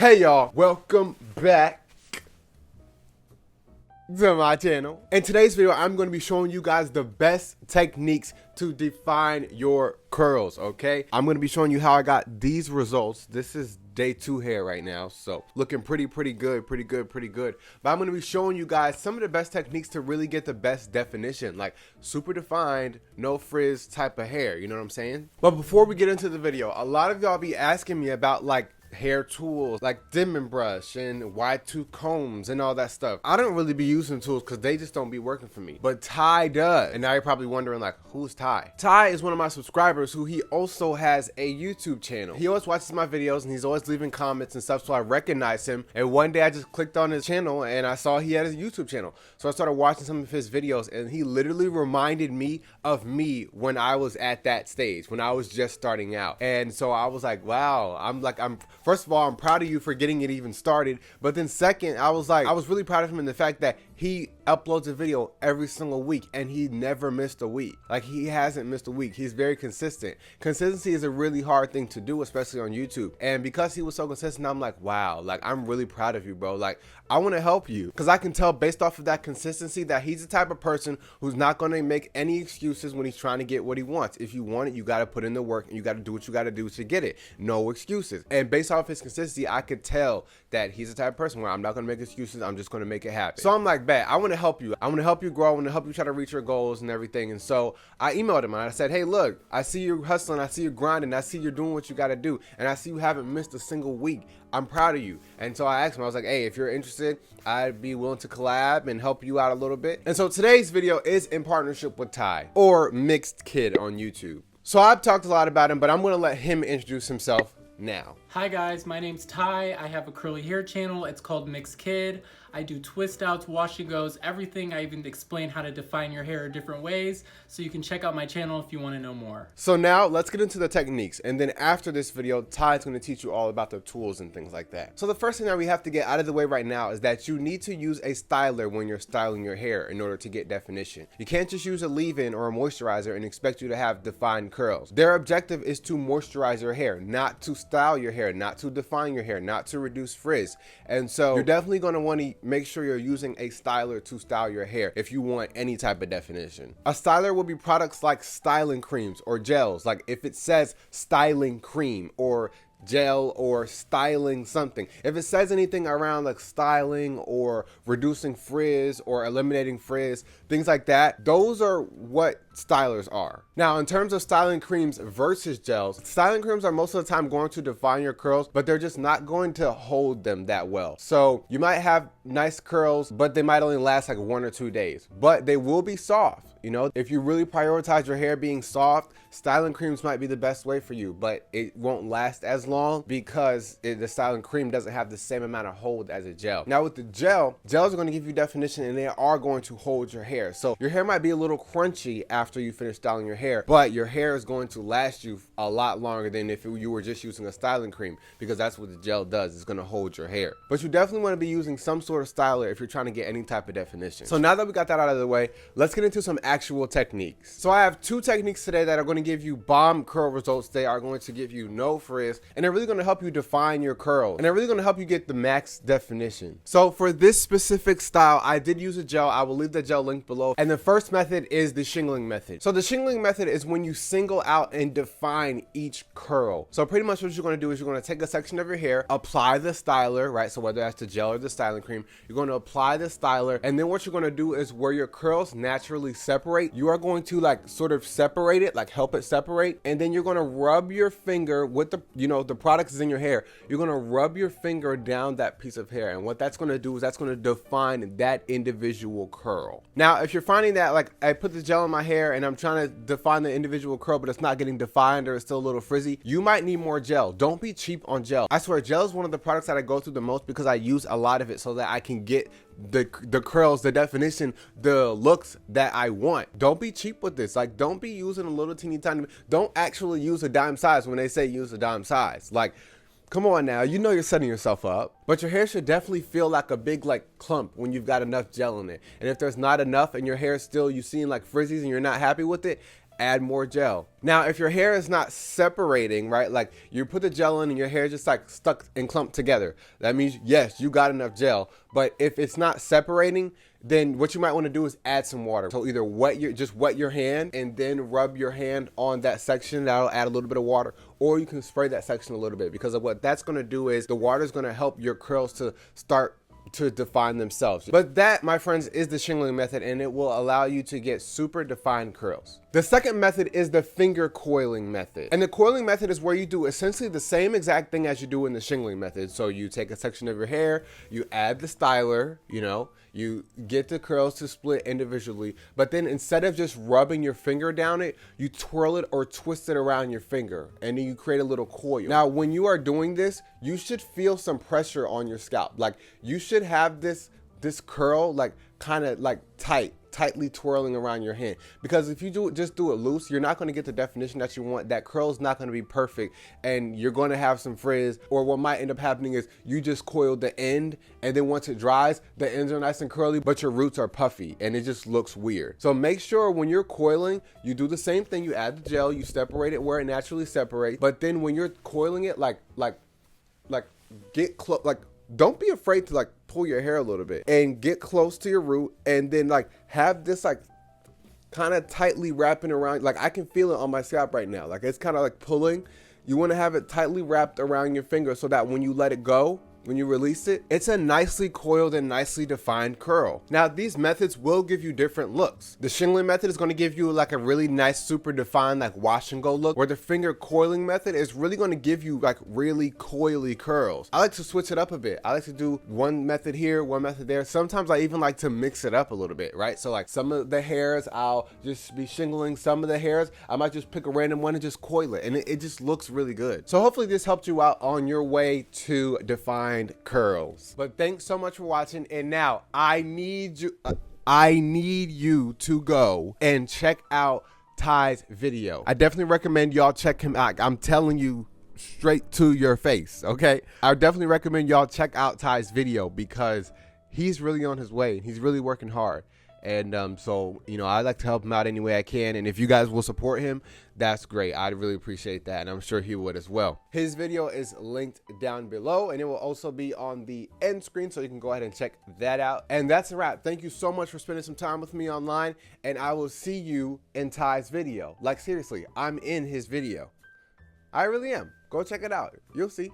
Hey y'all, welcome back to my channel. In today's video, I'm going to be showing you guys the best techniques to define your curls, okay? I'm going to be showing you how I got these results. This is day 2 hair right now, so looking pretty good. But I'm going to be showing you guys some of the best techniques to really get the best definition, like super defined, no frizz type of hair, you know what I'm saying? But before we get into the video, a lot of y'all be asking me about like hair tools like dimming brush and wide tooth combs and all that stuff. I don't really be using tools because they just don't be working for me, but Ty does. And now you're probably wondering, like, who's Ty? Ty is one of my subscribers who he also has a YouTube channel. He always watches my videos and he's always leaving comments and stuff, so I recognize him. And one day I just clicked on his channel and I saw he had a YouTube channel, so I started watching some of his videos, and he literally reminded me of me when I was at that stage, when I was just starting out. And so I was like, wow. First of all, I'm proud of you for getting it even started. But then second, I was really proud of him in the fact that he uploads a video every single week and he never missed a week. Like, he hasn't missed a week. He's very consistent. Consistency is a really hard thing to do, especially on YouTube. And because he was so consistent, I'm like, wow, like, I'm really proud of you, bro. Like, I want to help you because I can tell based off of that consistency that he's the type of person who's not going to make any excuses when he's trying to get what he wants. If you want it, you got to put in the work and you got to do what you got to do to get it. No excuses. And based off his consistency, I could tell that he's the type of person where I'm not going to make excuses. I'm just going to make it happen. So I'm like, bet, I want to help you. I want to help you grow. I want to help you try to reach your goals and everything. And so I emailed him and I said, hey, look, I see you hustling. I see you grinding. I see you're doing what you got to do. And I see you haven't missed a single week. I'm proud of you. And so I asked him, I was like, hey, if you're interested, I'd be willing to collab and help you out a little bit. And so today's video is in partnership with Ty, or Mixed Kid on YouTube. So I've talked a lot about him, but I'm going to let him introduce himself now. Hi guys, my name's Ty. I have a curly hair channel. It's called Mixed Kid. I do twist outs, wash and goes, everything. I even explain how to define your hair different ways, so you can check out my channel if you want to know more. So now let's get into the techniques, and then after this video, Ty's going to teach you all about the tools and things like that. So the first thing that we have to get out of the way right now is that you need to use a styler when you're styling your hair in order to get definition. You can't just use a leave-in or a moisturizer and expect you to have defined curls. Their objective is to moisturize your hair, not to style your hair, not to define your hair, not to reduce frizz. And so you're definitely going to want to make sure you're using a styler to style your hair if you want any type of definition. A styler will be products like styling creams or gels. Like if it says styling cream or gel or styling something, if it says anything around like styling or reducing frizz or eliminating frizz, things like that, those are what stylers are. Now, in terms of styling creams versus gels, styling creams are most of the time going to define your curls, but they're just not going to hold them that well. So you might have nice curls, but they might only last like 1 or 2 days, but they will be soft. You know, if you really prioritize your hair being soft, styling creams might be the best way for you, but it won't last as long because the styling cream doesn't have the same amount of hold as a gel. Now with the gels are going to give you definition and they are going to hold your hair. So your hair might be a little crunchy after you finish styling your hair, but your hair is going to last you a lot longer than if you were just using a styling cream, because that's what the gel does. It's going to hold your hair. But you definitely want to be using some sort of styler if you're trying to get any type of definition. So now that we got that out of the way, let's get into some actual techniques. So I have 2 techniques today that are going to give you bomb curl results. They are going to give you no frizz, and they're really going to help you define your curls, and they're really going to help you get the max definition. So for this specific style, I did use a gel. I will leave the gel link below. And the first method is the shingling method. So the shingling method is when you single out and define each curl. So pretty much what you're going to do is you're going to take a section of your hair, apply the styler, right? So whether that's the gel or the styling cream, you're going to apply the styler, and then what you're going to do is where your curls naturally separate, you are going to like sort of separate it, like help it separate, and then you're going to rub your finger with the, you know, the products is in your hair. You're going to rub your finger down that piece of hair, and what that's going to do is that's going to define that individual curl. Now, if you're finding that like I put the gel in my hair and I'm trying to define the individual curl, but it's not getting defined or it's still a little frizzy, you might need more gel. Don't be cheap on gel. I swear, gel is one of the products that I go through the most because I use a lot of it so that I can get the curls, the definition, the looks that I want. Don't be cheap with this. Like, don't be using a little teeny tiny, don't actually use a dime size when they say use a dime size. Like, come on now, you know you're setting yourself up. But your hair should definitely feel like a big like clump when you've got enough gel in it. And if there's not enough and your hair still, you seeing like frizzies and you're not happy with it, add more gel. Now, if your hair is not separating, right, like you put the gel in and your hair is just like stuck and clumped together, that means, yes, you got enough gel. But if it's not separating, then what you might want to do is add some water. So either just wet your hand and then rub your hand on that section. That'll add a little bit of water, or you can spray that section a little bit, because of what that's going to do is the water is going to help your curls to start to define themselves. But that, my friends, is the shingling method, and it will allow you to get super defined curls. The second method is the finger coiling method. And the coiling method is where you do essentially the same exact thing as you do in the shingling method. So you take a section of your hair, you add the styler, you get the curls to split individually, but then instead of just rubbing your finger down it, you twirl it or twist it around your finger, and then you create a little coil. Now, when you are doing this, you should feel some pressure on your scalp. Like, you should have this curl like kind of like tightly twirling around your hand, because if you just do it loose, you're not going to get the definition that you want. That curl is not going to be perfect, and you're going to have some frizz, or what might end up happening is you just coiled the end, and then once it dries, the ends are nice and curly, but your roots are puffy, and it just looks weird. So make sure when you're coiling, you do the same thing. You add the gel, you separate it where it naturally separates, but then when you're coiling it, get close, don't be afraid to pull your hair a little bit and get close to your root, and then have this kind of tightly wrapping around. I can feel it on my scalp right now. It's kind of pulling. You want to have it tightly wrapped around your finger so that when you let it go, when you release it, it's a nicely coiled and nicely defined curl. Now, these methods will give you different looks. The shingling method is going to give you a really nice, super defined, wash and go look, where the finger coiling method is really going to give you really coily curls. I like to switch it up a bit. I like to do one method here, one method there. Sometimes I even like to mix it up a little bit, right? So some of the hairs, I'll just be shingling. Some of the hairs, I might just pick a random one and just coil it, and it just looks really good. So hopefully this helped you out on your way to define curls. But thanks so much for watching, and now I need you to go and check out Ty's video. I definitely recommend y'all check him out. I'm telling you straight to your face, okay? I definitely recommend y'all check out Ty's video, because he's really on his way. He's really working hard. And so, I like to help him out any way I can. And if you guys will support him, that's great. I'd really appreciate that. And I'm sure he would as well. His video is linked down below, and it will also be on the end screen, so you can go ahead and check that out. And that's a wrap. Thank you so much for spending some time with me online, and I will see you in Ty's video. Seriously, I'm in his video. I really am. Go check it out. You'll see.